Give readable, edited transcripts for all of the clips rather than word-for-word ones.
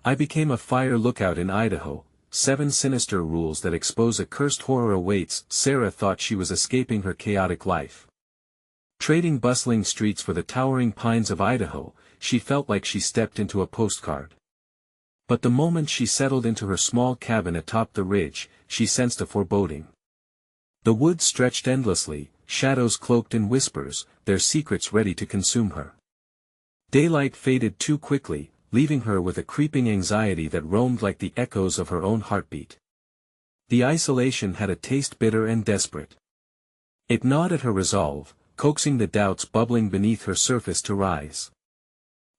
I became a fire lookout in Idaho. 7 sinister rules that expose a cursed horror awaits. Sarah thought she was escaping her chaotic life. Trading bustling streets for the towering pines of Idaho, she felt like she stepped into a postcard. But the moment she settled into her small cabin atop the ridge, she sensed a foreboding. The woods stretched endlessly, shadows cloaked in whispers, their secrets ready to consume her. Daylight faded too quickly, leaving her with a creeping anxiety that roamed like the echoes of her own heartbeat. The isolation had a taste bitter and desperate. It gnawed at her resolve, coaxing the doubts bubbling beneath her surface to rise.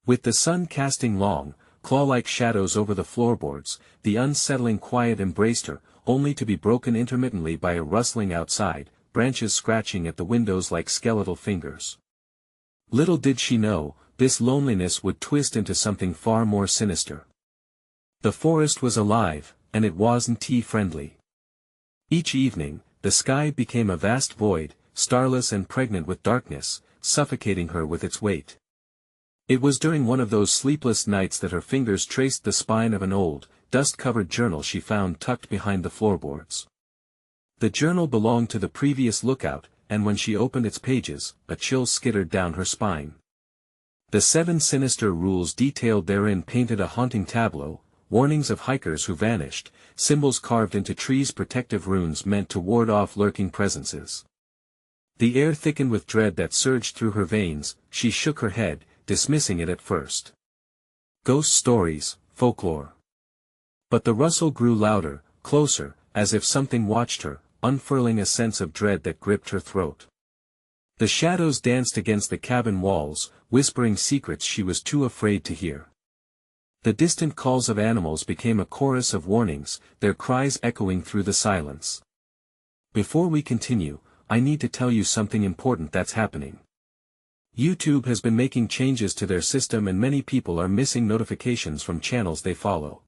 With the sun casting long, claw-like shadows over the floorboards, the unsettling quiet embraced her, only to be broken intermittently by a rustling outside, branches scratching at the windows like skeletal fingers. Little did she know, this loneliness would twist into something far more sinister. The forest was alive, and it wasn't tea-friendly. Each evening, the sky became a vast void, starless and pregnant with darkness, suffocating her with its weight. It was during one of those sleepless nights that her fingers traced the spine of an old, dust-covered journal she found tucked behind the floorboards. The journal belonged to the previous lookout, and when she opened its pages, a chill skittered down her spine. The 7 sinister rules detailed therein painted a haunting tableau, warnings of hikers who vanished, symbols carved into trees, protective runes meant to ward off lurking presences. The air thickened with dread that surged through her veins. She shook her head, dismissing it at first. Ghost stories, folklore. But the rustle grew louder, closer, as if something watched her, unfurling a sense of dread that gripped her throat. The shadows danced against the cabin walls, whispering secrets she was too afraid to hear. The distant calls of animals became a chorus of warnings, their cries echoing through the silence. Before we continue, I need to tell you something important that's happening. YouTube has been making changes to their system and many people are missing notifications from channels they follow.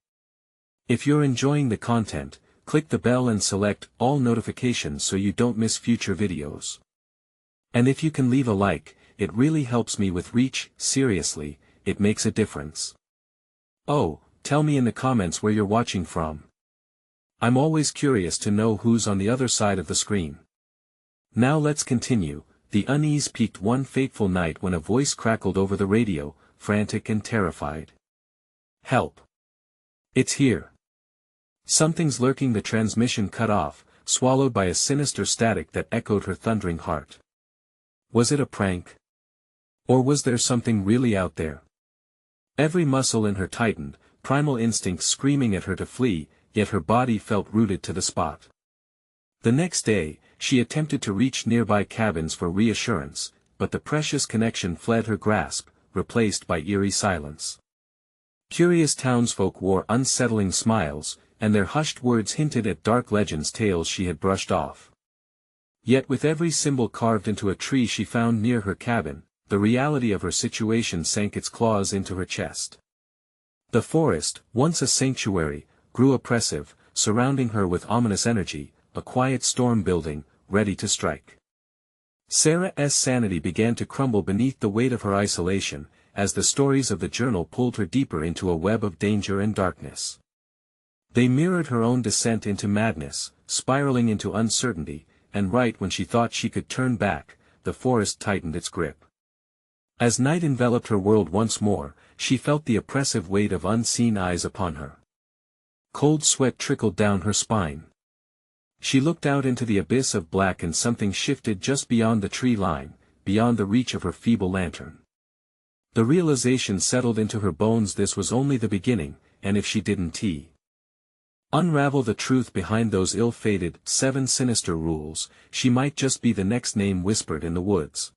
If you're enjoying the content, click the bell and select all notifications so you don't miss future videos. And if you can leave a like, it really helps me with reach. Seriously, it makes a difference. Oh, tell me in the comments where you're watching from. I'm always curious to know who's on the other side of the screen. Now let's continue. The unease peaked one fateful night when a voice crackled over the radio, frantic and terrified. Help! It's here. Something's lurking. The transmission cut off, swallowed by a sinister static that echoed her thundering heart. Was it a prank? Or was there something really out there? Every muscle in her tightened, primal instincts screaming at her to flee, yet her body felt rooted to the spot. The next day, she attempted to reach nearby cabins for reassurance, but the precious connection fled her grasp, replaced by eerie silence. Curious townsfolk wore unsettling smiles, and their hushed words hinted at dark legends, tales she had brushed off. Yet with every symbol carved into a tree she found near her cabin, the reality of her situation sank its claws into her chest. The forest, once a sanctuary, grew oppressive, surrounding her with ominous energy, a quiet storm building, ready to strike. Sarah's sanity began to crumble beneath the weight of her isolation, as the stories of the journal pulled her deeper into a web of danger and darkness. They mirrored her own descent into madness, spiraling into uncertainty, and right when she thought she could turn back, the forest tightened its grip. As night enveloped her world once more, she felt the oppressive weight of unseen eyes upon her. Cold sweat trickled down her spine. She looked out into the abyss of black and something shifted just beyond the tree line, beyond the reach of her feeble lantern. The realization settled into her bones: this was only the beginning, and if she didn't unravel the truth behind those ill-fated 7 sinister rules, she might just be the next name whispered in the woods.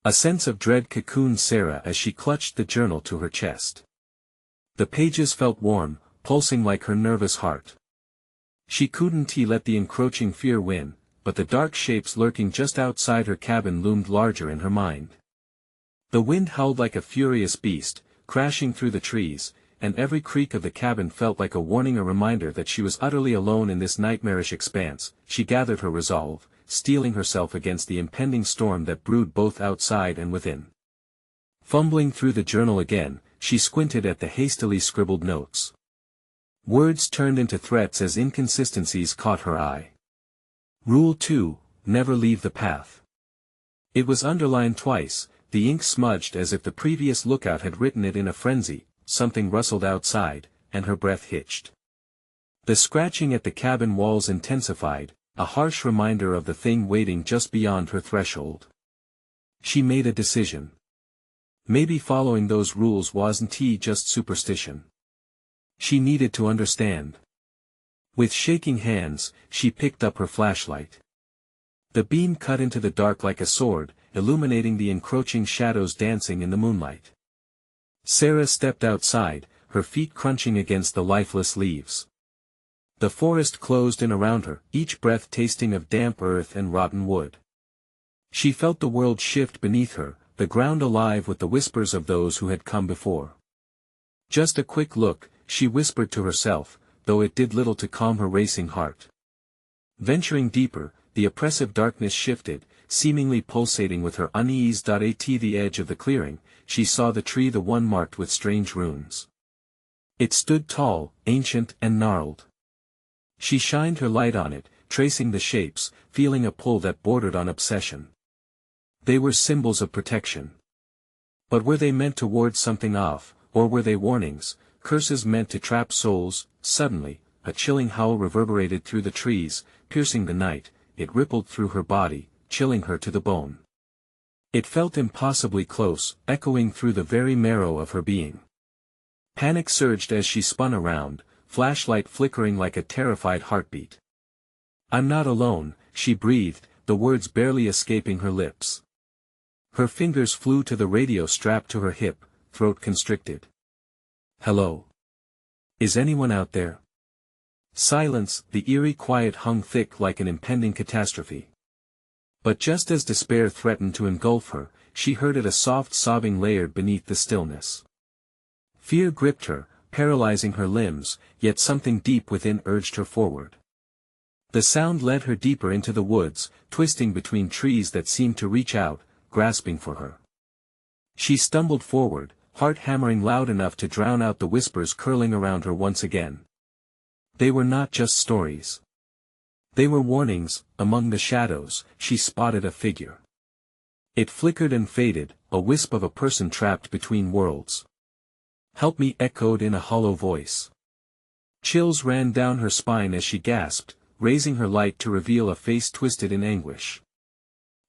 A sense of dread cocooned Sarah as she clutched the journal to her chest. The pages felt warm, pulsing like her nervous heart. She couldn't let the encroaching fear win, but the dark shapes lurking just outside her cabin loomed larger in her mind. The wind howled like a furious beast, crashing through the trees, and every creak of the cabin felt like a warning, a reminder that she was utterly alone in this nightmarish expanse. She gathered her resolve, steeling herself against the impending storm that brewed both outside and within. Fumbling through the journal again, she squinted at the hastily scribbled notes. Words turned into threats as inconsistencies caught her eye. Rule 2, never leave the path. It was underlined twice, the ink smudged as if the previous lookout had written it in a frenzy. Something rustled outside, and her breath hitched. The scratching at the cabin walls intensified, a harsh reminder of the thing waiting just beyond her threshold. She made a decision. Maybe following those rules wasn't just superstition. She needed to understand. With shaking hands, she picked up her flashlight. The beam cut into the dark like a sword, illuminating the encroaching shadows dancing in the moonlight. Sarah stepped outside, her feet crunching against the lifeless leaves. The forest closed in around her, each breath tasting of damp earth and rotten wood. She felt the world shift beneath her, the ground alive with the whispers of those who had come before. Just a quick look, she whispered to herself, though it did little to calm her racing heart. Venturing deeper, the oppressive darkness shifted, seemingly pulsating with her unease. At the edge of the clearing, she saw the tree, the one marked with strange runes. It stood tall, ancient and gnarled. She shined her light on it, tracing the shapes, feeling a pull that bordered on obsession. They were symbols of protection. But were they meant to ward something off, or were they warnings, curses meant to trap souls? Suddenly, a chilling howl reverberated through the trees, piercing the night. It rippled through her body, chilling her to the bone. It felt impossibly close, echoing through the very marrow of her being. Panic surged as she spun around, flashlight flickering like a terrified heartbeat. "I'm not alone," she breathed, the words barely escaping her lips. Her fingers flew to the radio strapped to her hip, throat constricted. "Hello? Is anyone out there?" Silence, the eerie quiet hung thick like an impending catastrophe. But just as despair threatened to engulf her, she heard it, a soft sobbing layered beneath the stillness. Fear gripped her, paralyzing her limbs, yet something deep within urged her forward. The sound led her deeper into the woods, twisting between trees that seemed to reach out, grasping for her. She stumbled forward, heart hammering loud enough to drown out the whispers curling around her once again. They were not just stories. They were warnings. Among the shadows, she spotted a figure. It flickered and faded, a wisp of a person trapped between worlds. "Help me," echoed in a hollow voice. Chills ran down her spine as she gasped, raising her light to reveal a face twisted in anguish.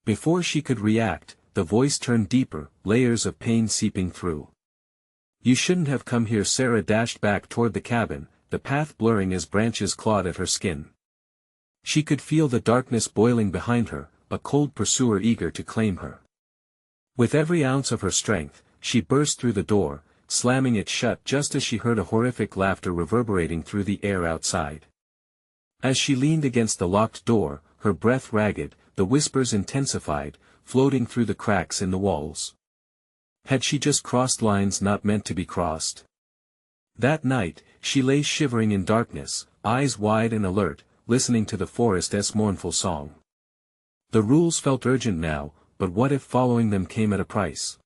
Before she could react, the voice turned deeper, layers of pain seeping through. "You shouldn't have come here." Sarah dashed back toward the cabin, the path blurring as branches clawed at her skin. She could feel the darkness boiling behind her, a cold pursuer eager to claim her. With every ounce of her strength, she burst through the door, slamming it shut just as she heard a horrific laughter reverberating through the air outside. As she leaned against the locked door, her breath ragged, the whispers intensified, floating through the cracks in the walls. Had she just crossed lines not meant to be crossed? That night, she lay shivering in darkness, eyes wide and alert, listening to the forest's mournful song. The rules felt urgent now, but what if following them came at a price?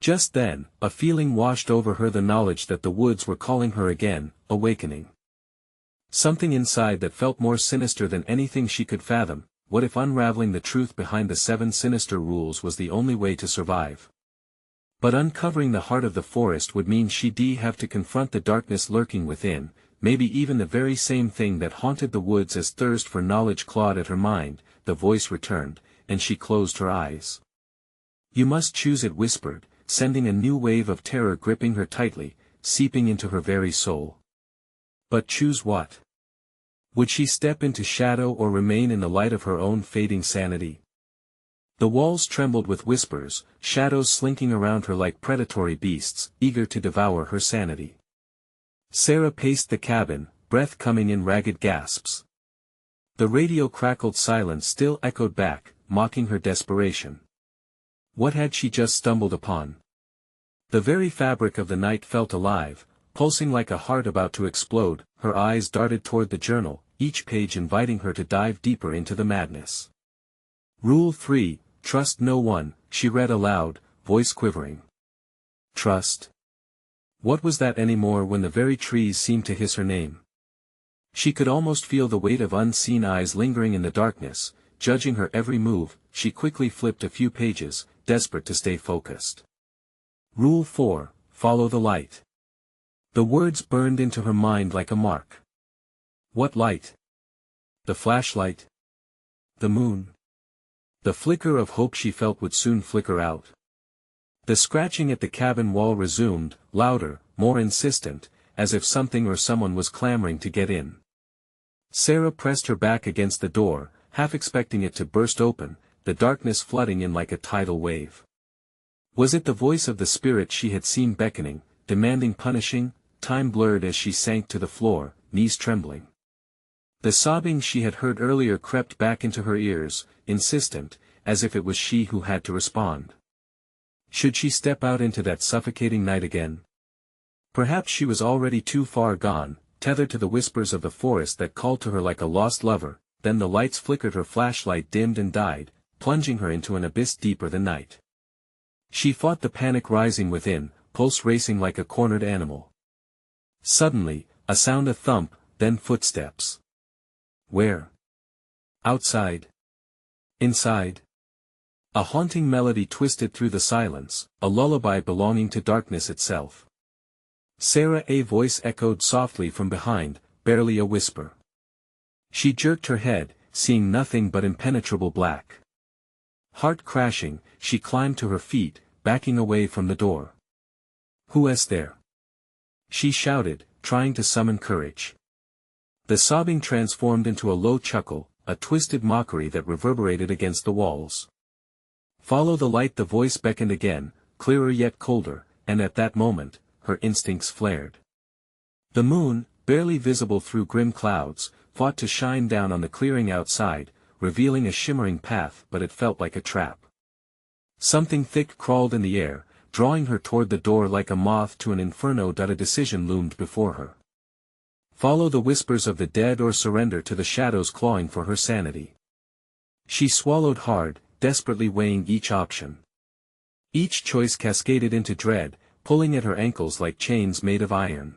Just then, a feeling washed over her, the knowledge that the woods were calling her again, awakening. Something inside that felt more sinister than anything she could fathom. What if unraveling the truth behind the 7 sinister rules was the only way to survive? But uncovering the heart of the forest would mean she'd have to confront the darkness lurking within, maybe even the very same thing that haunted the woods as thirst for knowledge clawed at her mind. The voice returned, and she closed her eyes. "You must choose," it whispered, sending a new wave of terror gripping her tightly, seeping into her very soul. But choose what? Would she step into shadow or remain in the light of her own fading sanity? The walls trembled with whispers, shadows slinking around her like predatory beasts, eager to devour her sanity. Sarah paced the cabin, breath coming in ragged gasps. The radio crackled, silence still echoed back, mocking her desperation. What had she just stumbled upon? The very fabric of the night felt alive, pulsing like a heart about to explode. Her eyes darted toward the journal, each page inviting her to dive deeper into the madness. Rule 3, trust no one, she read aloud, voice quivering. Trust? What was that anymore when the very trees seemed to hiss her name? She could almost feel the weight of unseen eyes lingering in the darkness, judging her every move. She quickly flipped a few pages, desperate to stay focused. Rule 4, follow the light. The words burned into her mind like a mark. What light? The flashlight? The moon? The flicker of hope she felt would soon flicker out. The scratching at the cabin wall resumed, louder, more insistent, as if something or someone was clamoring to get in. Sarah pressed her back against the door, half expecting it to burst open, the darkness flooding in like a tidal wave. Was it the voice of the spirit she had seen beckoning, demanding punishing? Time blurred as she sank to the floor, knees trembling. The sobbing she had heard earlier crept back into her ears, insistent, as if it was she who had to respond. Should she step out into that suffocating night again? Perhaps she was already too far gone, tethered to the whispers of the forest that called to her like a lost lover. Then the lights flickered, her flashlight dimmed and died, plunging her into an abyss deeper than night. She fought the panic rising within, pulse racing like a cornered animal. Suddenly, a sound, a thump, then footsteps. Where? Outside? Inside? A haunting melody twisted through the silence, a lullaby belonging to darkness itself. Sarah, a voice echoed softly from behind, barely a whisper. She jerked her head, seeing nothing but impenetrable black. Heart crashing, she climbed to her feet, backing away from the door. Who is there? She shouted, trying to summon courage. The sobbing transformed into a low chuckle, a twisted mockery that reverberated against the walls. Follow the light, the voice beckoned again, clearer yet colder, and at that moment, her instincts flared. The moon, barely visible through grim clouds, fought to shine down on the clearing outside, revealing a shimmering path, but it felt like a trap. Something thick crawled in the air, drawing her toward the door like a moth to an inferno. A decision loomed before her. Follow the whispers of the dead or surrender to the shadows clawing for her sanity. She swallowed hard, desperately weighing each option. Each choice cascaded into dread, pulling at her ankles like chains made of iron.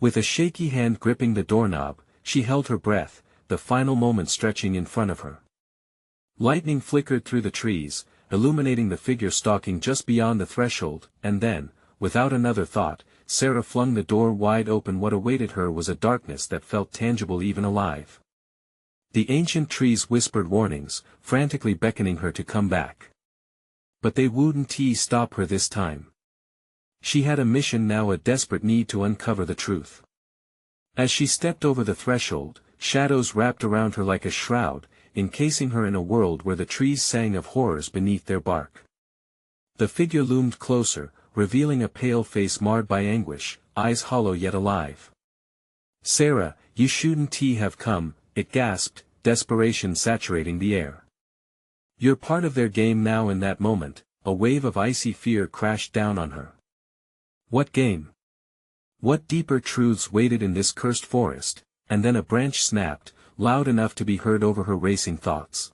With a shaky hand gripping the doorknob, she held her breath, the final moment stretching in front of her. Lightning flickered through the trees, illuminating the figure stalking just beyond the threshold, and then, without another thought, Sarah flung the door wide open. What awaited her was a darkness that felt tangible, even alive. The ancient trees whispered warnings, frantically beckoning her to come back. But they wouldn't stop her this time. She had a mission now, a desperate need to uncover the truth. As she stepped over the threshold, shadows wrapped around her like a shroud, encasing her in a world where the trees sang of horrors beneath their bark. The figure loomed closer, revealing a pale face marred by anguish, eyes hollow yet alive. "Sarah, you shouldn't have come," it gasped, desperation saturating the air. "You're part of their game now." In that moment, a wave of icy fear crashed down on her. What game? What deeper truths waited in this cursed forest? And then a branch snapped, loud enough to be heard over her racing thoughts.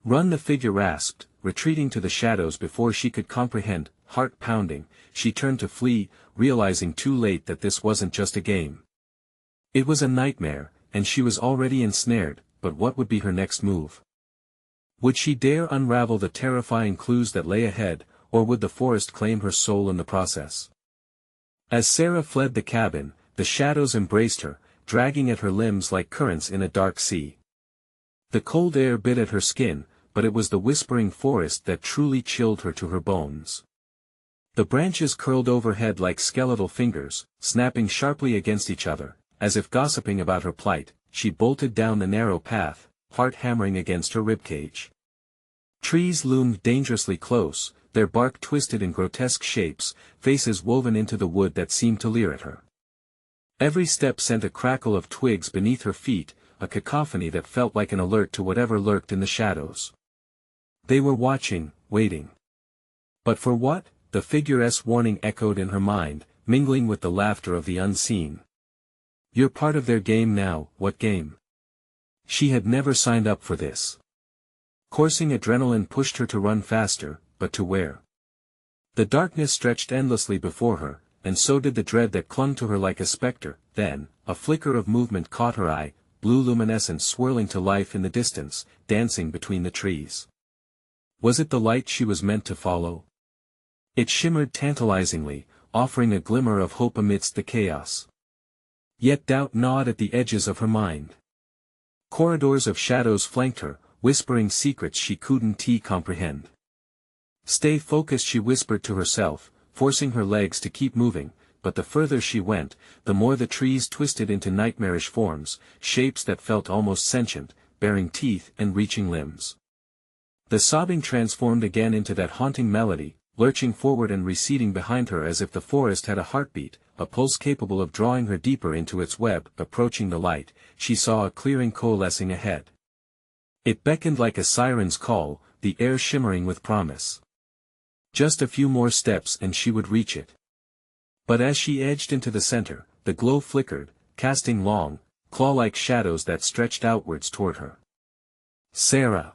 "Run!" the figure rasped, retreating to the shadows before she could comprehend. Heart pounding, she turned to flee, realizing too late that this wasn't just a game. It was a nightmare, and she was already ensnared. But what would be her next move? Would she dare unravel the terrifying clues that lay ahead, or would the forest claim her soul in the process? As Sarah fled the cabin, the shadows embraced her, dragging at her limbs like currents in a dark sea. The cold air bit at her skin, but it was the whispering forest that truly chilled her to her bones. The branches curled overhead like skeletal fingers, snapping sharply against each other, as if gossiping about her plight. She bolted down the narrow path, heart hammering against her ribcage. Trees loomed dangerously close, their bark twisted in grotesque shapes, faces woven into the wood that seemed to leer at her. Every step sent a crackle of twigs beneath her feet, a cacophony that felt like an alert to whatever lurked in the shadows. They were watching, waiting. But for what? The figure's warning echoed in her mind, mingling with the laughter of the unseen. "You're part of their game now." What game? She had never signed up for this. Coursing adrenaline pushed her to run faster, but to where? The darkness stretched endlessly before her, and so did the dread that clung to her like a spectre. Then, a flicker of movement caught her eye, blue luminescence swirling to life in the distance, dancing between the trees. Was it the light she was meant to follow? It shimmered tantalizingly, offering a glimmer of hope amidst the chaos. Yet doubt gnawed at the edges of her mind. Corridors of shadows flanked her, whispering secrets she couldn't comprehend. Stay focused, she whispered to herself, forcing her legs to keep moving, but the further she went, the more the trees twisted into nightmarish forms, shapes that felt almost sentient, bearing teeth and reaching limbs. The sobbing transformed again into that haunting melody, lurching forward and receding behind her as if the forest had a heartbeat, a pulse capable of drawing her deeper into its web. Approaching the light, she saw a clearing coalescing ahead. It beckoned like a siren's call, the air shimmering with promise. Just a few more steps and she would reach it. But as she edged into the center, the glow flickered, casting long, claw-like shadows that stretched outwards toward her. Sarah!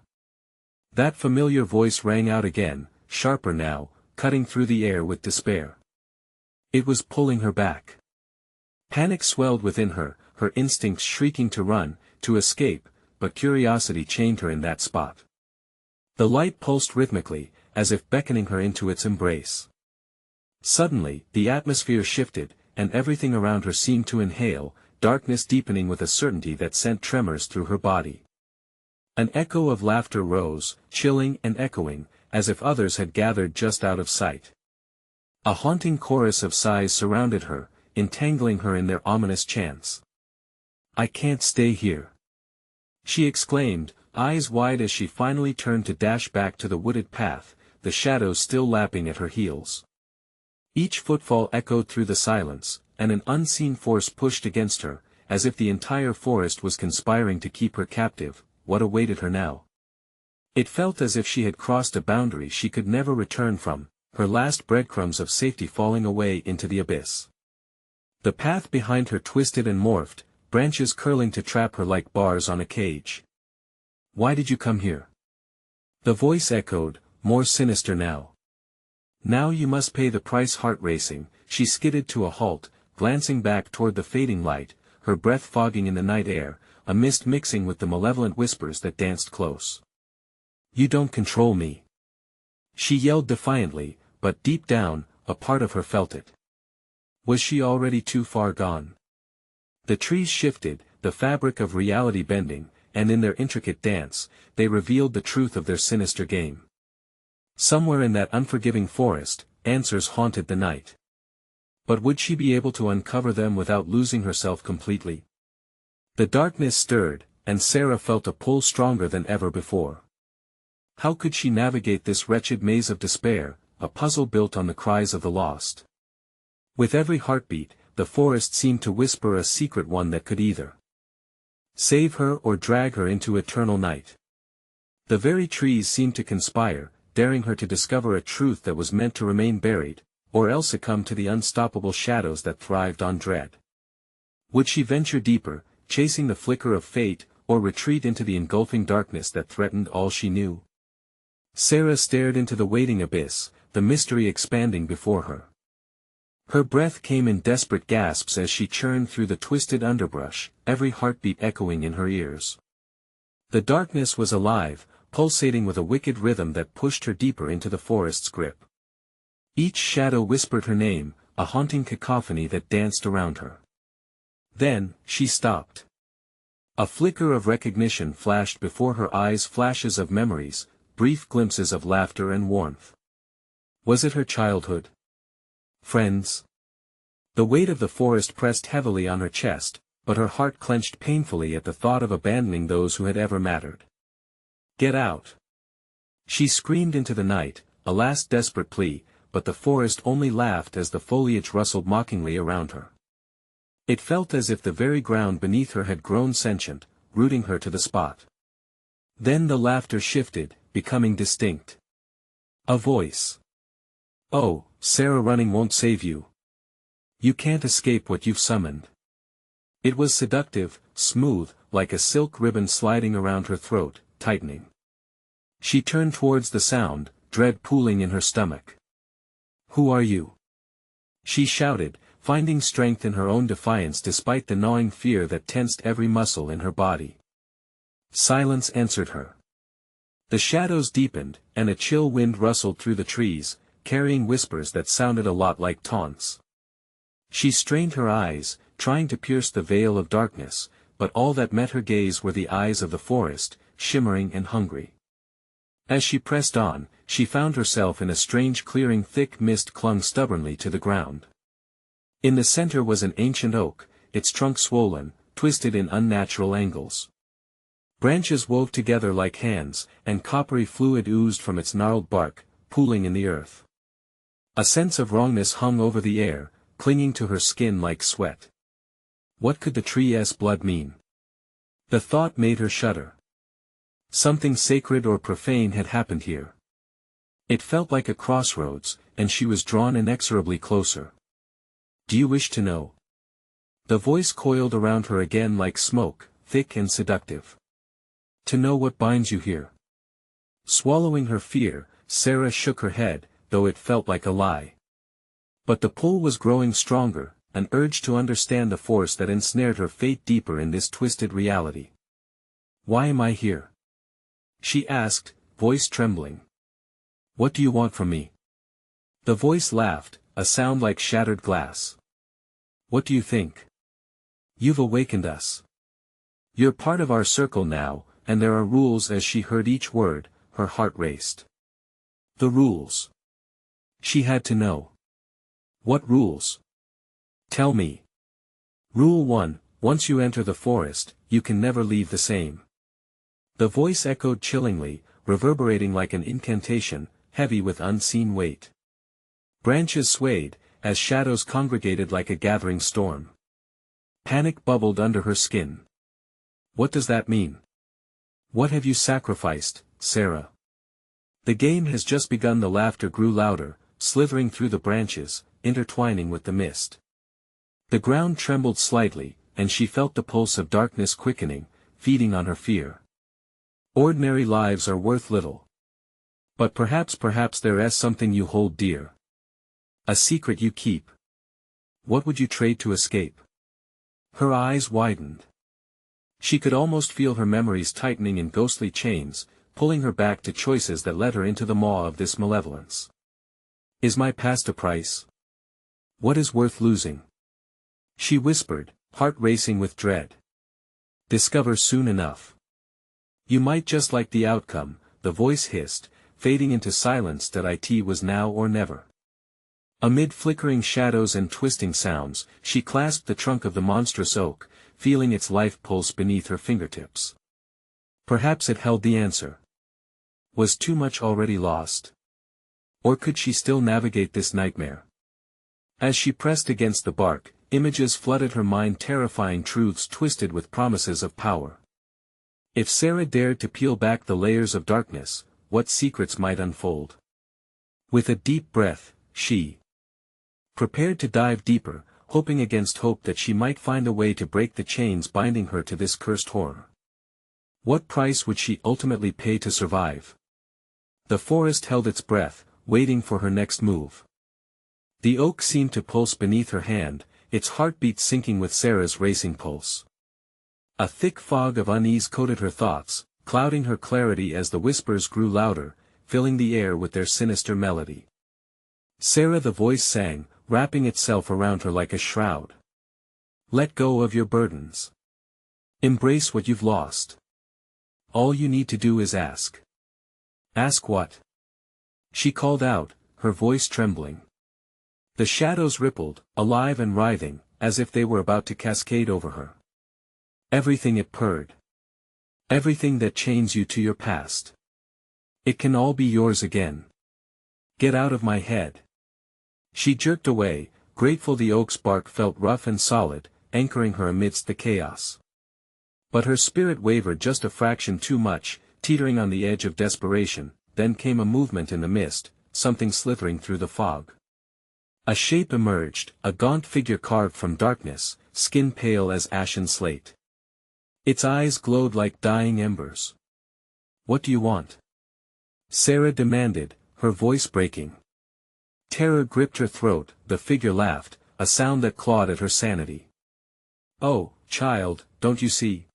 That familiar voice rang out again, sharper now, cutting through the air with despair. It was pulling her back. Panic swelled within her, her instincts shrieking to run, to escape, but curiosity chained her in that spot. The light pulsed rhythmically, as if beckoning her into its embrace. Suddenly, the atmosphere shifted, and everything around her seemed to inhale, darkness deepening with a certainty that sent tremors through her body. An echo of laughter rose, chilling and echoing, as if others had gathered just out of sight. A haunting chorus of sighs surrounded her, entangling her in their ominous chants. "I can't stay here," she exclaimed, eyes wide as she finally turned to dash back to the wooded path, the shadows still lapping at her heels. Each footfall echoed through the silence, and an unseen force pushed against her, as if the entire forest was conspiring to keep her captive. What awaited her now? It felt as if she had crossed a boundary she could never return from, her last breadcrumbs of safety falling away into the abyss. The path behind her twisted and morphed, branches curling to trap her like bars on a cage. "Why did you come here?" The voice echoed, more sinister now. "Now you must pay the price." Heart racing, she skidded to a halt, glancing back toward the fading light, her breath fogging in the night air, a mist mixing with the malevolent whispers that danced close. "You don't control me," she yelled defiantly, but deep down, a part of her felt it. Was she already too far gone? The trees shifted, the fabric of reality bending, and in their intricate dance, they revealed the truth of their sinister game. Somewhere in that unforgiving forest, answers haunted the night. But would she be able to uncover them without losing herself completely? The darkness stirred, and Sarah felt a pull stronger than ever before. How could she navigate this wretched maze of despair, a puzzle built on the cries of the lost? With every heartbeat, the forest seemed to whisper a secret, one that could either save her or drag her into eternal night. The very trees seemed to conspire, daring her to discover a truth that was meant to remain buried, or else succumb to the unstoppable shadows that thrived on dread. Would she venture deeper, chasing the flicker of fate, or retreat into the engulfing darkness that threatened all she knew? Sarah stared into the waiting abyss, the mystery expanding before her. Her breath came in desperate gasps as she churned through the twisted underbrush, every heartbeat echoing in her ears. The darkness was alive, pulsating with a wicked rhythm that pushed her deeper into the forest's grip. Each shadow whispered her name, a haunting cacophony that danced around her. Then, she stopped. A flicker of recognition flashed before her eyes, flashes of memories, brief glimpses of laughter and warmth. Was it her childhood? Friends? The weight of the forest pressed heavily on her chest, but her heart clenched painfully at the thought of abandoning those who had ever mattered. "Get out!" she screamed into the night, a last desperate plea, but the forest only laughed as the foliage rustled mockingly around her. It felt as if the very ground beneath her had grown sentient, rooting her to the spot. Then the laughter shifted, becoming distinct. A voice. "Oh, Sarah, running won't save you. You can't escape what you've summoned." It was seductive, smooth, like a silk ribbon sliding around her throat, tightening. She turned towards the sound, dread pooling in her stomach. "Who are you?" She shouted, finding strength in her own defiance despite the gnawing fear that tensed every muscle in her body. Silence answered her. The shadows deepened, and a chill wind rustled through the trees, carrying whispers that sounded a lot like taunts. She strained her eyes, trying to pierce the veil of darkness, but all that met her gaze were the eyes of the forest, shimmering and hungry. As she pressed on, she found herself in a strange clearing. Thick mist clung stubbornly to the ground. In the center was an ancient oak, its trunk swollen, twisted in unnatural angles. Branches wove together like hands, and coppery fluid oozed from its gnarled bark, pooling in the earth. A sense of wrongness hung over the air, clinging to her skin like sweat. What could the tree's blood mean? The thought made her shudder. Something sacred or profane had happened here. It felt like a crossroads, and she was drawn inexorably closer. Do you wish to know? The voice coiled around her again like smoke, thick and seductive. To know what binds you here? Swallowing her fear, Sarah shook her head, though it felt like a lie. But the pull was growing stronger, an urge to understand the force that ensnared her fate deeper in this twisted reality. Why am I here? She asked, voice trembling. What do you want from me? The voice laughed, a sound like shattered glass. What do you think? You've awakened us. You're part of our circle now, and there are rules. As she heard each word, her heart raced. The rules. She had to know. What rules? Tell me. Rule 1, once you enter the forest, you can never leave the same. The voice echoed chillingly, reverberating like an incantation, heavy with unseen weight. Branches swayed, as shadows congregated like a gathering storm. Panic bubbled under her skin. What does that mean? What have you sacrificed, Sarah? The game has just begun. The laughter grew louder, slithering through the branches, intertwining with the mist. The ground trembled slightly, and she felt the pulse of darkness quickening, feeding on her fear. Ordinary lives are worth little. But perhaps there is something you hold dear. A secret you keep. What would you trade to escape? Her eyes widened. She could almost feel her memories tightening in ghostly chains, pulling her back to choices that led her into the maw of this malevolence. Is my past a price? What is worth losing? She whispered, heart racing with dread. Discover soon enough. You might just like the outcome, the voice hissed, fading into silence. That it was now or never. Amid flickering shadows and twisting sounds, she clasped the trunk of the monstrous oak, feeling its life pulse beneath her fingertips. Perhaps it held the answer. Was too much already lost? Or could she still navigate this nightmare? As she pressed against the bark, images flooded her mind, terrifying truths twisted with promises of power. If Sarah dared to peel back the layers of darkness, what secrets might unfold? With a deep breath, she prepared to dive deeper, hoping against hope that she might find a way to break the chains binding her to this cursed horror. What price would she ultimately pay to survive? The forest held its breath, waiting for her next move. The oak seemed to pulse beneath her hand, its heartbeat syncing with Sarah's racing pulse. A thick fog of unease coated her thoughts, clouding her clarity as the whispers grew louder, filling the air with their sinister melody. Sarah, the voice sang, wrapping itself around her like a shroud. Let go of your burdens. Embrace what you've lost. All you need to do is ask. Ask what? She called out, her voice trembling. The shadows rippled, alive and writhing, as if they were about to cascade over her. Everything, it purred. Everything that chains you to your past. It can all be yours again. Get out of my head. She jerked away, grateful the oak's bark felt rough and solid, anchoring her amidst the chaos. But her spirit wavered just a fraction too much, teetering on the edge of desperation. Then came a movement in the mist, something slithering through the fog. A shape emerged, a gaunt figure carved from darkness, skin pale as ashen slate. Its eyes glowed like dying embers. What do you want? Sarah demanded, her voice breaking. Terror gripped her throat, the figure laughed, a sound that clawed at her sanity. "Oh, child, don't you see?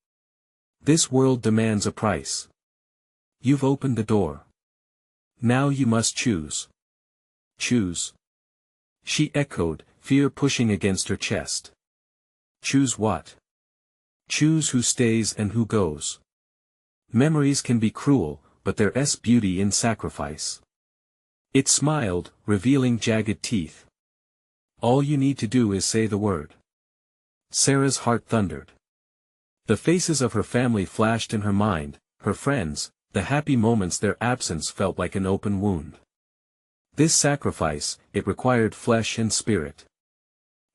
This world demands a price. You've opened the door. Now you must choose." "Choose?" she echoed, fear pushing against her chest. "Choose what?" "Choose who stays and who goes. Memories can be cruel, but there's beauty in sacrifice." It smiled, revealing jagged teeth. "All you need to do is say the word." Sarah's heart thundered. The faces of her family flashed in her mind, her friends, the happy moments. Their absence felt like an open wound. This sacrifice, it required flesh and spirit.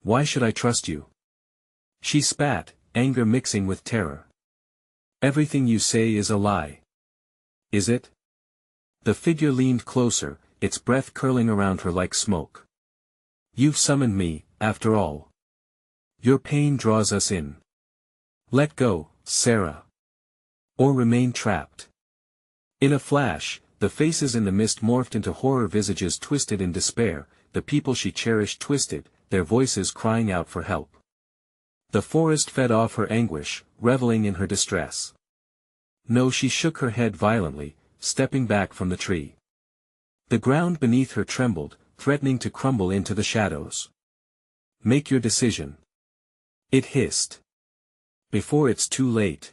"Why should I trust you?" she spat, anger mixing with terror. "Everything you say is a lie." "Is it?" The figure leaned closer, its breath curling around her like smoke. "You've summoned me, after all. Your pain draws us in. Let go, Sarah. Or remain trapped." In a flash, the faces in the mist morphed into horror visages twisted in despair, the people she cherished twisted, their voices crying out for help. The forest fed off her anguish, reveling in her distress. "No," she shook her head violently, stepping back from the tree. The ground beneath her trembled, threatening to crumble into the shadows. "Make your decision," it hissed. "Before it's too late."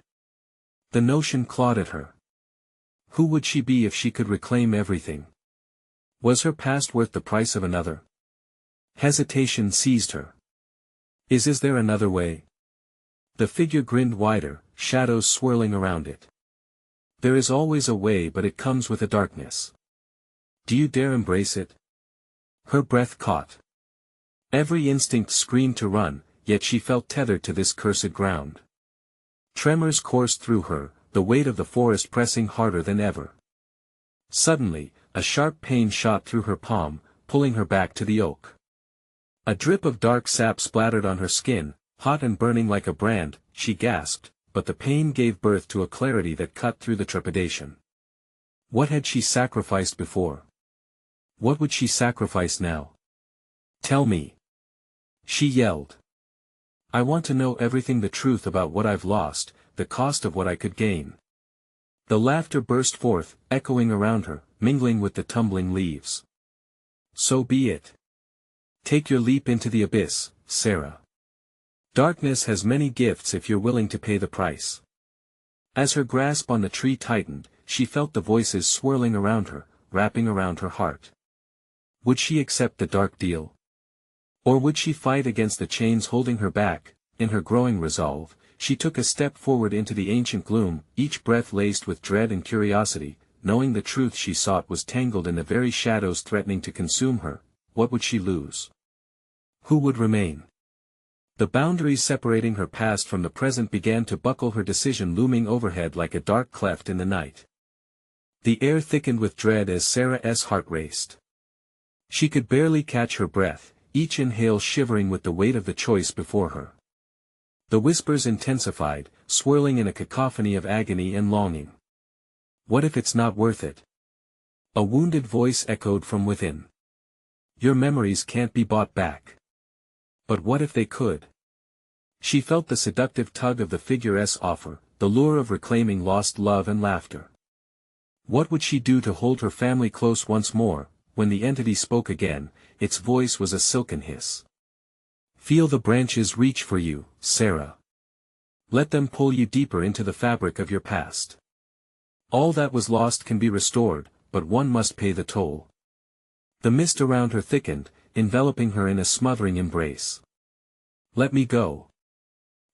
The notion clawed at her. Who would she be if she could reclaim everything? Was her past worth the price of another? Hesitation seized her. Is there another way? The figure grinned wider, shadows swirling around it. "There is always a way, but it comes with a darkness. Do you dare embrace it?" Her breath caught. Every instinct screamed to run, yet she felt tethered to this cursed ground. Tremors coursed through her, the weight of the forest pressing harder than ever. Suddenly, a sharp pain shot through her palm, pulling her back to the oak. A drip of dark sap splattered on her skin, hot and burning like a brand. She gasped, but the pain gave birth to a clarity that cut through the trepidation. What had she sacrificed before? What would she sacrifice now? "Tell me," she yelled. "I want to know everything, the truth about what I've lost, the cost of what I could gain." The laughter burst forth, echoing around her, mingling with the tumbling leaves. "So be it. Take your leap into the abyss, Sarah. Darkness has many gifts if you're willing to pay the price." As her grasp on the tree tightened, she felt the voices swirling around her, wrapping around her heart. Would she accept the dark deal? Or would she fight against the chains holding her back? In her growing resolve, she took a step forward into the ancient gloom, each breath laced with dread and curiosity, knowing the truth she sought was tangled in the very shadows threatening to consume her. What would she lose? Who would remain? The boundaries separating her past from the present began to buckle, her decision looming overhead like a dark cleft in the night. The air thickened with dread as Sarah's heart raced. She could barely catch her breath, each inhale shivering with the weight of the choice before her. The whispers intensified, swirling in a cacophony of agony and longing. "What if it's not worth it?" A wounded voice echoed from within. "Your memories can't be bought back." But what if they could? She felt the seductive tug of the figure's offer, the lure of reclaiming lost love and laughter. What would she do to hold her family close once more? When the entity spoke again, its voice was a silken hiss. "Feel the branches reach for you, Sarah. Let them pull you deeper into the fabric of your past. All that was lost can be restored, but one must pay the toll." The mist around her thickened, enveloping her in a smothering embrace. "Let me go!"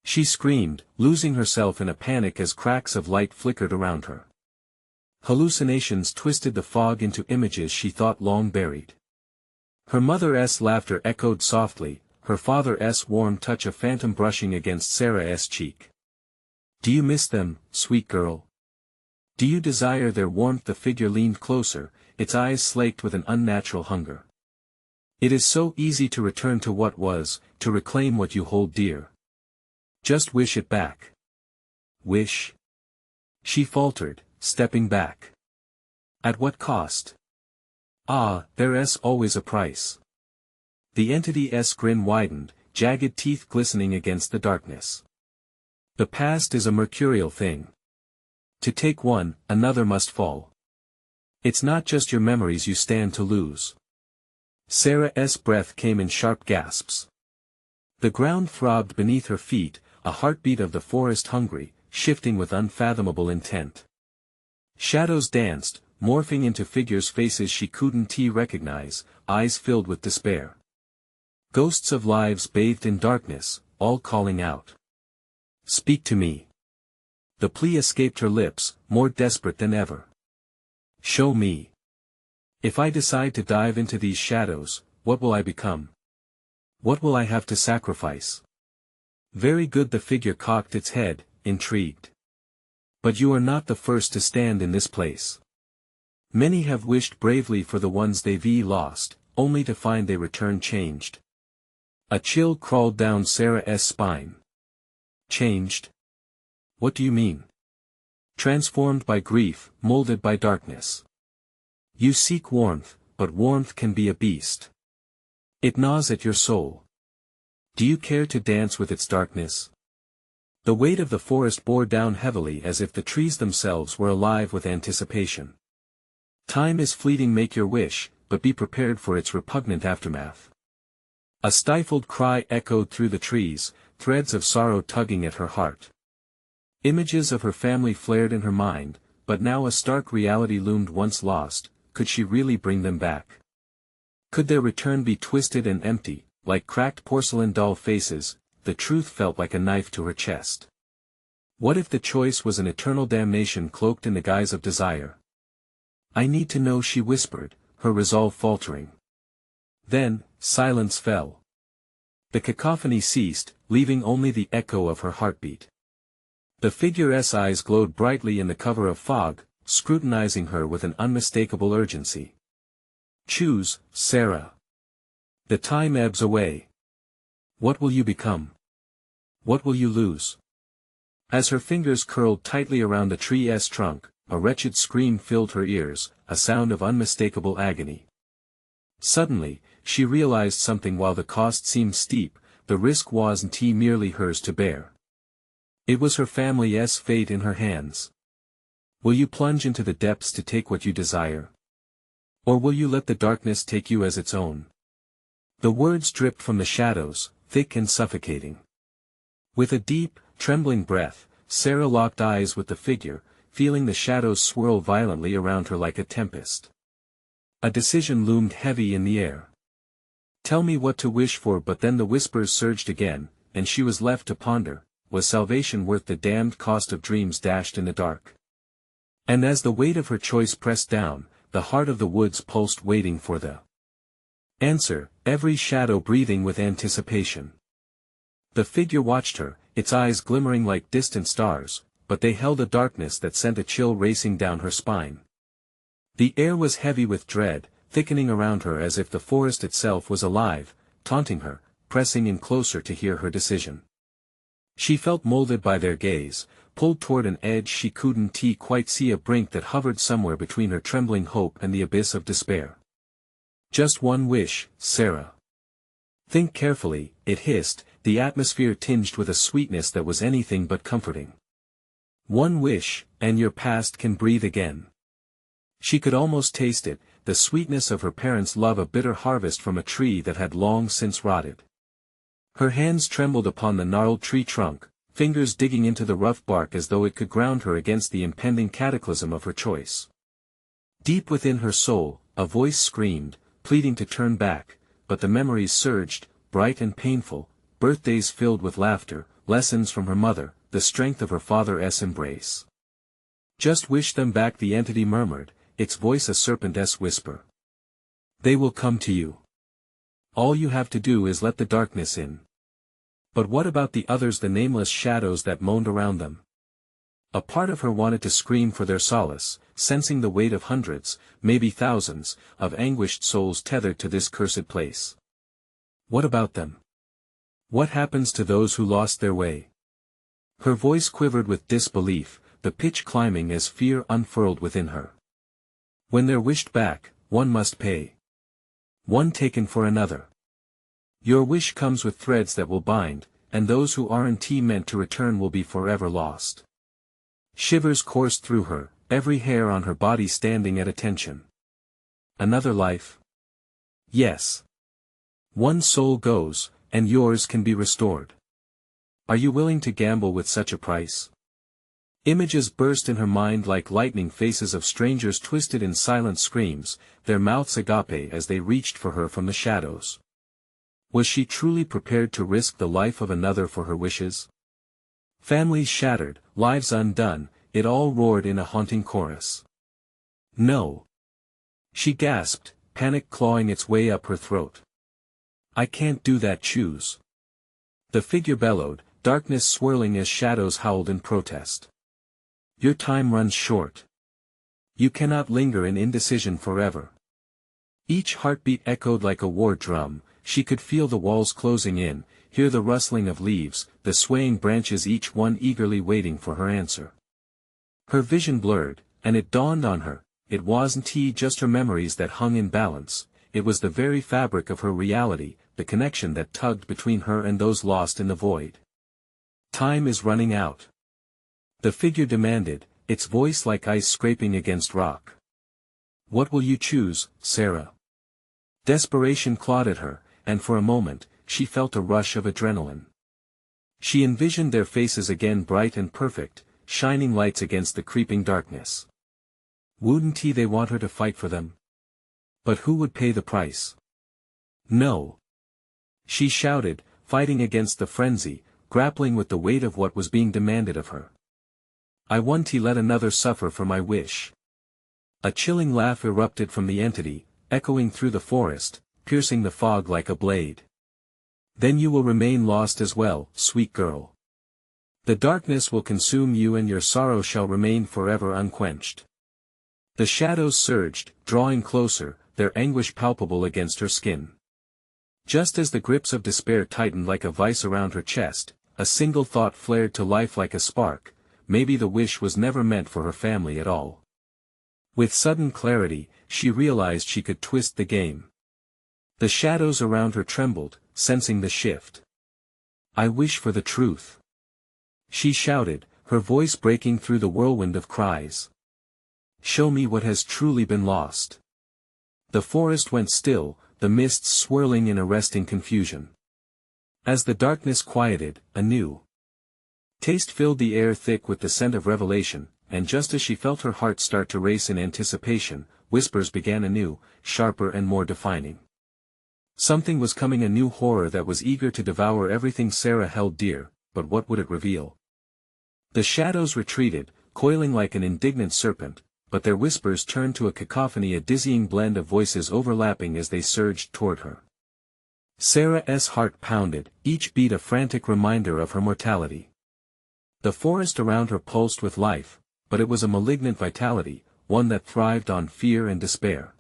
she screamed, losing herself in a panic as cracks of light flickered around her. Hallucinations twisted the fog into images she thought long buried. Her mother's laughter echoed softly, her father's warm touch a phantom brushing against Sarah's cheek. "Do you miss them, sweet girl? Do you desire their warmth?" The figure leaned closer, its eyes slaked with an unnatural hunger. "It is so easy to return to what was, to reclaim what you hold dear. Just wish it back." "Wish?" she faltered, stepping back. "At what cost?" Ah, there's always a price. The entity's grin widened, jagged teeth glistening against the darkness. The past is a mercurial thing. To take one, another must fall. It's not just your memories you stand to lose. Sarah's breath came in sharp gasps. The ground throbbed beneath her feet, a heartbeat of the forest hungry, shifting with unfathomable intent. Shadows danced, morphing into figures' faces she couldn't recognize, eyes filled with despair. Ghosts of lives bathed in darkness, all calling out. Speak to me. The plea escaped her lips, more desperate than ever. Show me. If I decide to dive into these shadows, what will I become? What will I have to sacrifice? Very good, the figure cocked its head, intrigued. But you are not the first to stand in this place. Many have wished bravely for the ones they've lost, only to find they return changed. A chill crawled down Sarah's spine. Changed? What do you mean? Transformed by grief, molded by darkness. You seek warmth, but warmth can be a beast. It gnaws at your soul. Do you care to dance with its darkness? The weight of the forest bore down heavily as if the trees themselves were alive with anticipation. Time is fleeting, make your wish, but be prepared for its repugnant aftermath. A stifled cry echoed through the trees, threads of sorrow tugging at her heart. Images of her family flared in her mind, but now a stark reality loomed. Once lost, could she really bring them back? Could their return be twisted and empty, like cracked porcelain doll faces? The truth felt like a knife to her chest. What if the choice was an eternal damnation cloaked in the guise of desire? I need to know, she whispered, her resolve faltering. Then, silence fell. The cacophony ceased, leaving only the echo of her heartbeat. The figure's eyes glowed brightly in the cover of fog, scrutinizing her with an unmistakable urgency. Choose, Sarah. The time ebbs away. What will you become? What will you lose? As her fingers curled tightly around the tree's trunk, a wretched scream filled her ears, a sound of unmistakable agony. Suddenly, she realized something. While the cost seemed steep, the risk wasn't merely hers to bear. It was her family's fate in her hands. Will you plunge into the depths to take what you desire? Or will you let the darkness take you as its own? The words dripped from the shadows, thick and suffocating. With a deep, trembling breath, Sarah locked eyes with the figure, feeling the shadows swirl violently around her like a tempest. A decision loomed heavy in the air. Tell me what to wish for, but then the whispers surged again, and she was left to ponder. Was salvation worth the damned cost of dreams dashed in the dark? And as the weight of her choice pressed down, the heart of the woods pulsed, waiting for the answer, every shadow breathing with anticipation. The figure watched her, its eyes glimmering like distant stars, but they held a darkness that sent a chill racing down her spine. The air was heavy with dread, thickening around her as if the forest itself was alive, taunting her, pressing in closer to hear her decision. She felt molded by their gaze, pulled toward an edge she couldn't quite see, a brink that hovered somewhere between her trembling hope and the abyss of despair. Just one wish, Sarah. Think carefully, it hissed, the atmosphere tinged with a sweetness that was anything but comforting. One wish, and your past can breathe again. She could almost taste it, the sweetness of her parents' love, a bitter harvest from a tree that had long since rotted. Her hands trembled upon the gnarled tree trunk, fingers digging into the rough bark as though it could ground her against the impending cataclysm of her choice. Deep within her soul, a voice screamed, pleading to turn back, but the memories surged, bright and painful, birthdays filled with laughter, lessons from her mother, the strength of her father's embrace. Just wish them back, the entity murmured, its voice a serpent's whisper. They will come to you. All you have to do is let the darkness in. But what about the others, the nameless shadows that moaned around them? A part of her wanted to scream for their solace, sensing the weight of hundreds, maybe thousands, of anguished souls tethered to this cursed place. What about them? What happens to those who lost their way? Her voice quivered with disbelief, the pitch climbing as fear unfurled within her. When they're wished back, one must pay. One taken for another. Your wish comes with threads that will bind, and those who aren't meant to return will be forever lost. Shivers coursed through her, every hair on her body standing at attention. Another life? Yes. One soul goes, and yours can be restored. Are you willing to gamble with such a price? Images burst in her mind like lightning, faces of strangers twisted in silent screams, their mouths agape as they reached for her from the shadows. Was she truly prepared to risk the life of another for her wishes? Families shattered, lives undone, it all roared in a haunting chorus. No. She gasped, panic clawing its way up her throat. I can't do that. Choose. The figure bellowed, darkness swirling as shadows howled in protest. Your time runs short. You cannot linger in indecision forever. Each heartbeat echoed like a war drum. She could feel the walls closing in, hear the rustling of leaves, the swaying branches, each one eagerly waiting for her answer. Her vision blurred, and it dawned on her, it wasn't just her memories that hung in balance, it was the very fabric of her reality, the connection that tugged between her and those lost in the void. Time is running out. The figure demanded, its voice like ice scraping against rock. What will you choose, Sarah? Desperation clawed at her, and for a moment, she felt a rush of adrenaline. She envisioned their faces again, bright and perfect, shining lights against the creeping darkness. Wouldn't they want her to fight for them? But who would pay the price? No. She shouted, fighting against the frenzy, grappling with the weight of what was being demanded of her. I won't let another suffer for my wish. A chilling laugh erupted from the entity, echoing through the forest, piercing the fog like a blade. Then you will remain lost as well, sweet girl. The darkness will consume you and your sorrow shall remain forever unquenched. The shadows surged, drawing closer, their anguish palpable against her skin. Just as the grips of despair tightened like a vice around her chest, a single thought flared to life like a spark, maybe the wish was never meant for her family at all. With sudden clarity, she realized she could twist the game. The shadows around her trembled, sensing the shift. I wish for the truth. She shouted, her voice breaking through the whirlwind of cries. Show me what has truly been lost. The forest went still, the mists swirling in arresting confusion. As the darkness quieted, a new taste filled the air, thick with the scent of revelation, and just as she felt her heart start to race in anticipation, whispers began anew, sharper and more defining. Something was coming, a new horror that was eager to devour everything Sarah held dear, but what would it reveal? The shadows retreated, coiling like an indignant serpent, but their whispers turned to a cacophony, a dizzying blend of voices overlapping as they surged toward her. Sarah's heart pounded, each beat a frantic reminder of her mortality. The forest around her pulsed with life, but it was a malignant vitality, one that thrived on fear and despair.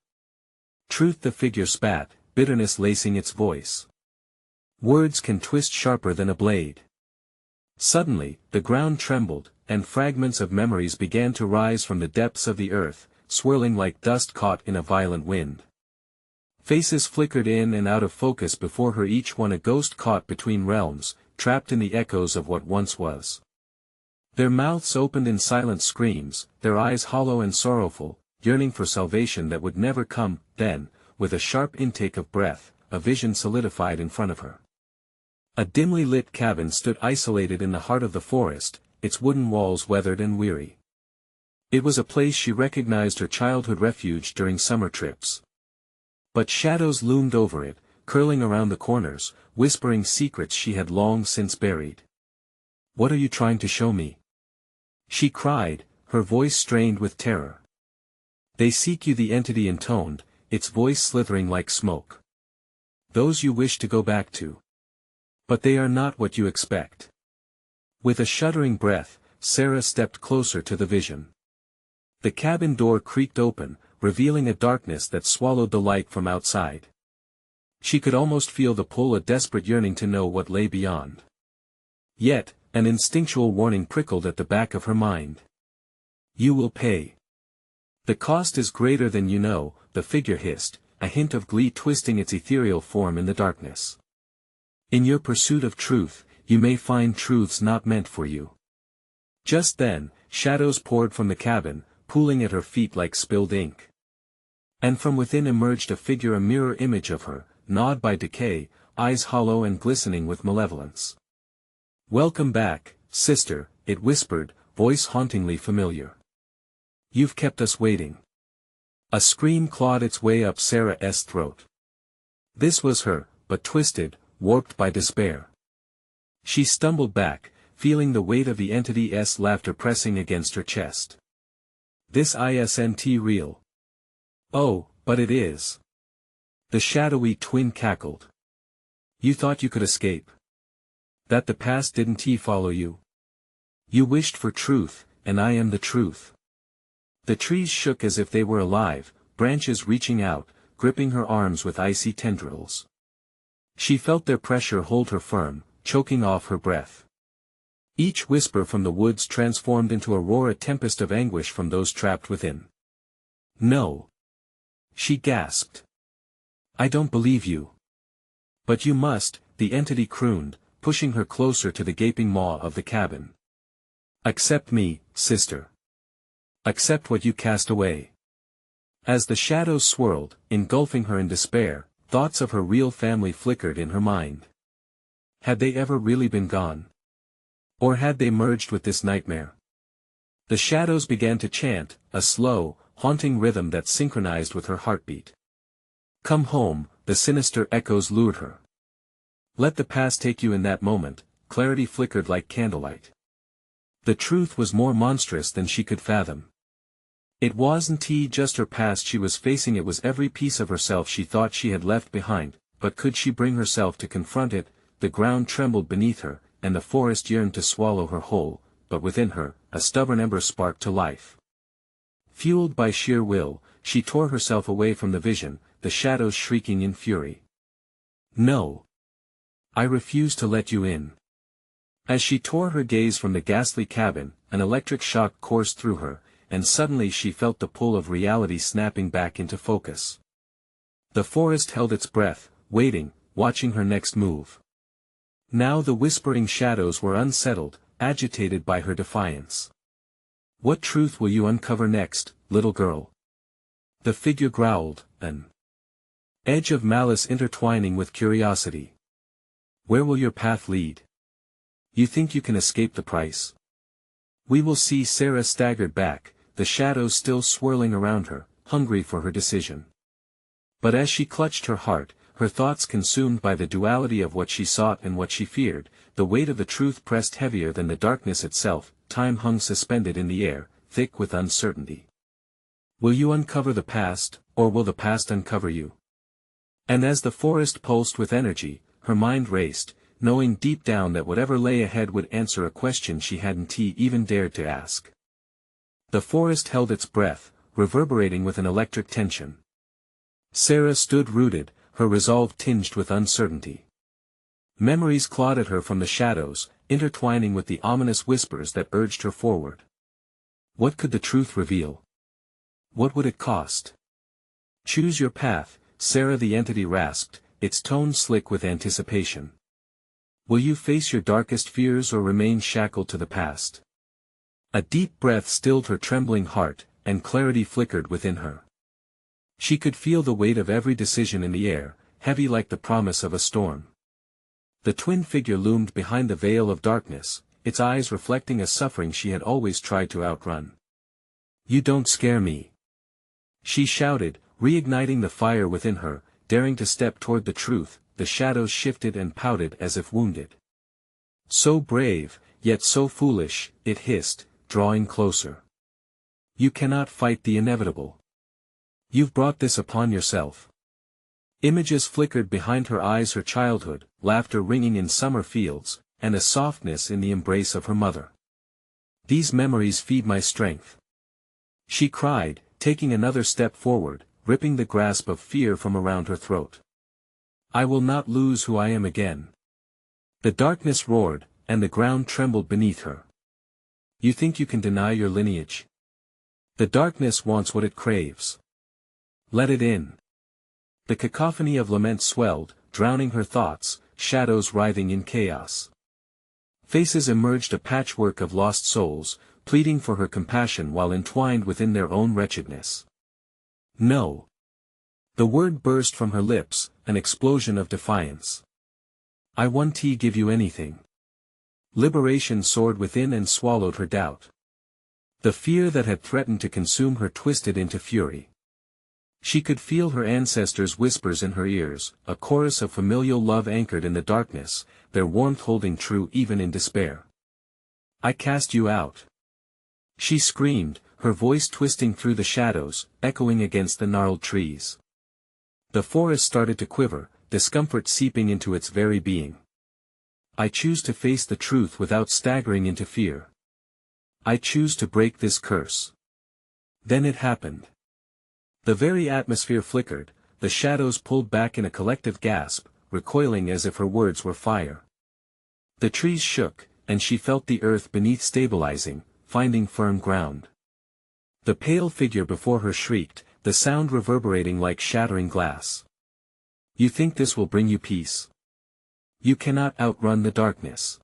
Truth, the figure spat, bitterness lacing its voice. Words can twist sharper than a blade. Suddenly, the ground trembled, and fragments of memories began to rise from the depths of the earth, swirling like dust caught in a violent wind. Faces flickered in and out of focus before her, each one a ghost caught between realms, trapped in the echoes of what once was. Their mouths opened in silent screams, their eyes hollow and sorrowful, yearning for salvation that would never come. Then, with a sharp intake of breath, a vision solidified in front of her. A dimly lit cabin stood isolated in the heart of the forest, its wooden walls weathered and weary. It was a place she recognized, her childhood refuge during summer trips. But shadows loomed over it, curling around the corners, whispering secrets she had long since buried. What are you trying to show me? She cried, her voice strained with terror. They seek you, the entity intoned, its voice slithering like smoke. Those you wish to go back to. But they are not what you expect. With a shuddering breath, Sarah stepped closer to the vision. The cabin door creaked open, revealing a darkness that swallowed the light from outside. She could almost feel the pull, a desperate yearning to know what lay beyond. Yet, an instinctual warning prickled at the back of her mind. You will pay. The cost is greater than you know, the figure hissed, a hint of glee twisting its ethereal form in the darkness. In your pursuit of truth, you may find truths not meant for you. Just then, shadows poured from the cabin, pooling at her feet like spilled ink. And from within emerged a figure, a mirror image of her, gnawed by decay, eyes hollow and glistening with malevolence. "Welcome back, sister," it whispered, voice hauntingly familiar. "You've kept us waiting." A scream clawed its way up Sarah's throat. This was her, but twisted, warped by despair. She stumbled back, feeling the weight of the entity's laughter pressing against her chest. "This isn't real." "Oh, but it is." The shadowy twin cackled. "You thought you could escape? That the past didn't follow you? You wished for truth, and I am the truth." The trees shook as if they were alive, branches reaching out, gripping her arms with icy tendrils. She felt their pressure hold her firm, choking off her breath. Each whisper from the woods transformed into a roar, a tempest of anguish from those trapped within. "No," she gasped. "I don't believe you." "But you must," the entity crooned, pushing her closer to the gaping maw of the cabin. "Accept me, sister. Accept what you cast away." As the shadows swirled, engulfing her in despair, thoughts of her real family flickered in her mind. Had they ever really been gone? Or had they merged with this nightmare? The shadows began to chant, a slow, haunting rhythm that synchronized with her heartbeat. "Come home," the sinister echoes lured her. "Let the past take you." In that moment, clarity flickered like candlelight. The truth was more monstrous than she could fathom. It wasn't just her past she was facing, it was every piece of herself she thought she had left behind, but could she bring herself to confront it? The ground trembled beneath her, and the forest yearned to swallow her whole, but within her, a stubborn ember sparked to life. Fueled by sheer will, she tore herself away from the vision, the shadows shrieking in fury. "No! I refuse to let you in." As she tore her gaze from the ghastly cabin, an electric shock coursed through her, and suddenly she felt the pull of reality snapping back into focus. The forest held its breath, waiting, watching her next move. Now the whispering shadows were unsettled, agitated by her defiance. "What truth will you uncover next, little girl?" The figure growled, an edge of malice intertwining with curiosity. "Where will your path lead? You think you can escape the price? We will see." Sarah staggered back, the shadows still swirling around her, hungry for her decision. But as she clutched her heart, her thoughts consumed by the duality of what she sought and what she feared, the weight of the truth pressed heavier than the darkness itself. Time hung suspended in the air, thick with uncertainty. Will you uncover the past, or will the past uncover you? And as the forest pulsed with energy, her mind raced, knowing deep down that whatever lay ahead would answer a question she hadn't even dared to ask. The forest held its breath, reverberating with an electric tension. Sarah stood rooted, her resolve tinged with uncertainty. Memories clawed at her from the shadows, intertwining with the ominous whispers that urged her forward. What could the truth reveal? What would it cost? "Choose your path," Sarah the entity rasped, its tone slick with anticipation. "Will you face your darkest fears or remain shackled to the past?" A deep breath stilled her trembling heart, and clarity flickered within her. She could feel the weight of every decision in the air, heavy like the promise of a storm. The twin figure loomed behind the veil of darkness, its eyes reflecting a suffering she had always tried to outrun. "You don't scare me," she shouted, reigniting the fire within her, daring to step toward the truth. The shadows shifted and pouted as if wounded. "So brave, yet so foolish," it hissed, drawing closer. "You cannot fight the inevitable. You've brought this upon yourself." Images flickered behind her eyes, her childhood, laughter ringing in summer fields, and a softness in the embrace of her mother. "These memories feed my strength," she cried, taking another step forward, ripping the grasp of fear from around her throat. "I will not lose who I am again." The darkness roared, and the ground trembled beneath her. "You think you can deny your lineage? The darkness wants what it craves. Let it in. The cacophony of lament swelled, drowning her thoughts, shadows writhing in chaos. Faces emerged, a patchwork of lost souls, pleading for her compassion while entwined within their own wretchedness. No. The word burst from her lips, an explosion of defiance. I won't give you anything. Liberation soared within and swallowed her doubt. The fear that had threatened to consume her twisted into fury. She could feel her ancestors' whispers in her ears, a chorus of familial love anchored in the darkness, their warmth holding true even in despair. I cast you out. She screamed, her voice twisting through the shadows, echoing against the gnarled trees. The forest started to quiver, discomfort seeping into its very being. I choose to face the truth without staggering into fear. I choose to break this curse. Then it happened. The very atmosphere flickered, the shadows pulled back in a collective gasp, recoiling as if her words were fire. The trees shook, and she felt the earth beneath stabilizing, finding firm ground. The pale figure before her shrieked, the sound reverberating like shattering glass. You think this will bring you peace? You cannot outrun the darkness.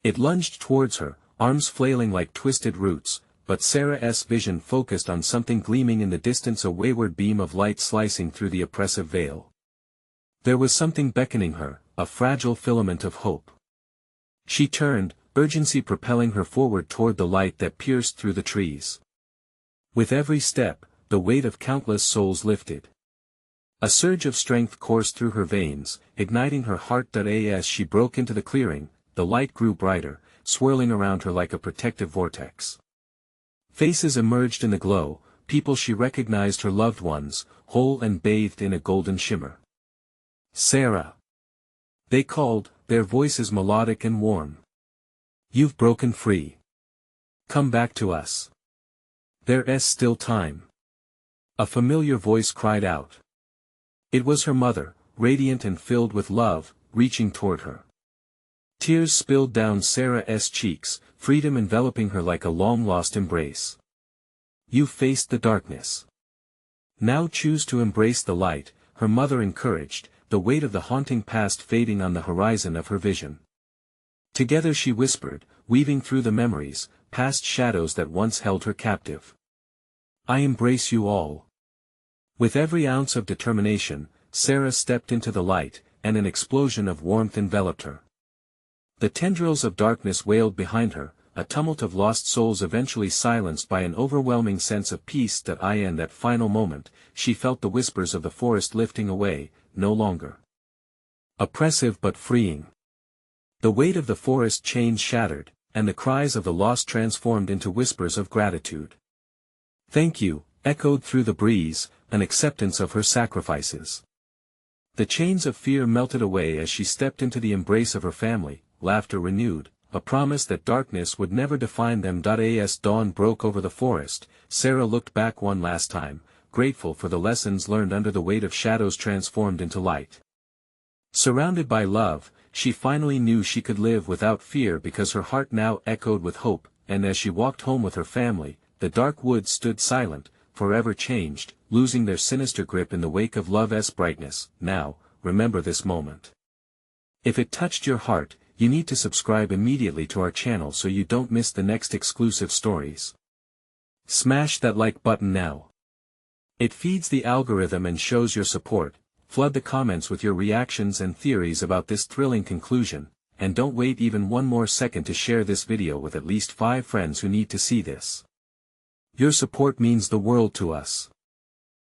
It lunged towards her, arms flailing like twisted roots, but Sarah's vision focused on something gleaming in the distance, a wayward beam of light slicing through the oppressive veil. There was something beckoning her, a fragile filament of hope. She turned, urgency propelling her forward toward the light that pierced through the trees. With every step, the weight of countless souls lifted. A surge of strength coursed through her veins, igniting her heart. As she broke into the clearing, the light grew brighter, swirling around her like a protective vortex. Faces emerged in the glow, people she recognized, her loved ones, whole and bathed in a golden shimmer. Sarah. They called, their voices melodic and warm. You've broken free. Come back to us. There's still time. A familiar voice cried out. It was her mother, radiant and filled with love, reaching toward her. Tears spilled down Sarah's cheeks, freedom enveloping her like a long-lost embrace. You faced the darkness. Now choose to embrace the light, her mother encouraged, the weight of the haunting past fading on the horizon of her vision. Together she whispered, weaving through the memories, past shadows that once held her captive. I embrace you all. With every ounce of determination, Sarah stepped into the light, and an explosion of warmth enveloped her. The tendrils of darkness wailed behind her, a tumult of lost souls eventually silenced by an overwhelming sense of peace. In that final moment, she felt the whispers of the forest lifting away, no longer oppressive but freeing. The weight of the forest chains shattered, and the cries of the lost transformed into whispers of gratitude. Thank you, echoed through the breeze, an acceptance of her sacrifices. The chains of fear melted away as she stepped into the embrace of her family, laughter renewed, a promise that darkness would never define them. As dawn broke over the forest, Sarah looked back one last time, grateful for the lessons learned under the weight of shadows transformed into light. Surrounded by love, she finally knew she could live without fear because her heart now echoed with hope, and as she walked home with her family, the dark woods stood silent, forever changed, losing their sinister grip in the wake of love's brightness. Now, remember this moment. If it touched your heart, you need to subscribe immediately to our channel so you don't miss the next exclusive stories. Smash that like button now. It feeds the algorithm and shows your support. Flood the comments with your reactions and theories about this thrilling conclusion, and don't wait even one more second to share this video with at least 5 friends who need to see this. Your support means the world to us.